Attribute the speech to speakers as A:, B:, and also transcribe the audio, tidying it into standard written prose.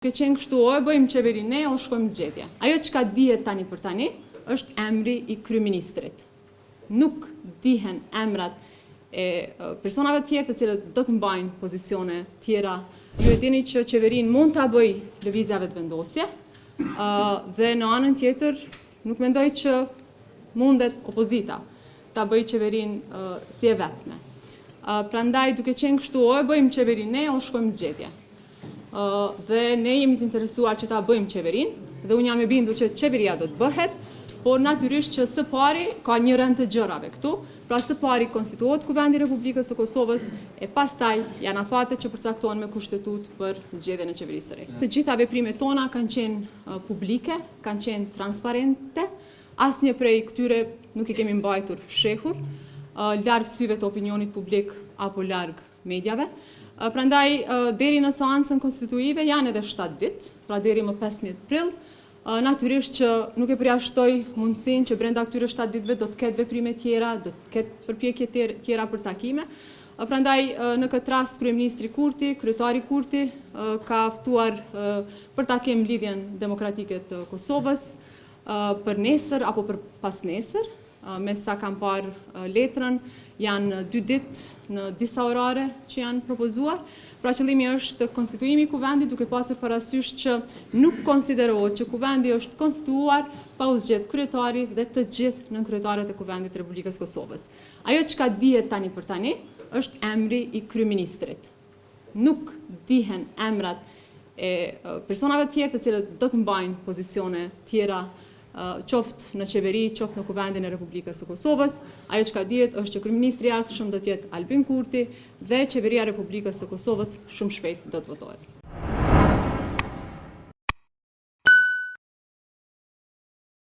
A: Që qenë kështu o e bëjmë qeveri ne, o shkojmë zgjedhje. Ajo që ka dihet tani për tani, është emri i kryeministrit. Nuk dihen emrat e personave tjerë të cilët do të mbajnë pozicione tjera. Ju e dini që qeverin mund të bëj lëvizjave të vendosje, dhe në anën tjetër nuk mendoj që mundet opozita ta bëj qeverin si e vetme. Prandaj duke qenë kështu o e bëjmë qeveri ne, o shkojmë zgjedhje. Dhe ne jemi të interesuar që ta bëjmë qeverin, dhe unë jam e bindur që qeveria do të bëhet, por natyrisht që së pari ka një rënd të gjërave këtu, pra së pari konstituohet Kuvendi i Republikës së Kosovës, e pastaj janë afatet që përcaktohen me kushtetut për zgjedhjen e qeverisë së re. Të gjitha veprimet tona kanë qenë publike, kanë qenë transparente, asnjë prej këtyre nuk i kemi mbajtur fshehur, larg syve të opinionit publik apo larg mediave. Prandaj, deri në seancën konstituive janë edhe 7 ditë, pra deri më 15 prill, natyrisht që nuk e përjashtoj mundësinë që brenda këtyre 7 ditëve do të ketë veprime tjera, do të ketë përpjekje tjera për takime. Prandaj, në këtë rast, kryeministri Kurti, kryetari Kurti, ka ftuar për takim lidhjen demokratike të Kosovës për nesër apo për pas nesër, me sa kam parë letrën, janë 2 ditë në disa orare që janë propozuar. Pra qëllimi është konstituimi i kuvendit duke pasur parasysh që nuk konsiderohet që kuvendi është konstituuar pa u zgjedhur kryetari dhe të gjithë nënkryetaret e Kuvendit të Republikës Kosovës. Ajo që ka dihet tani për tani është emri i kryeministrit. Nuk dihen emrat e personave tjerë të cilët do të mbajnë pozicione tjera, qoftë në qeveri, qoftë në Kuvendin e Republikës së Kosovës. Ajo që ka dihet është që kryeministri i ardhshëm do të jetë Albin Kurti dhe qeveria e Republikës së Kosovës shumë shpejt do të votohet.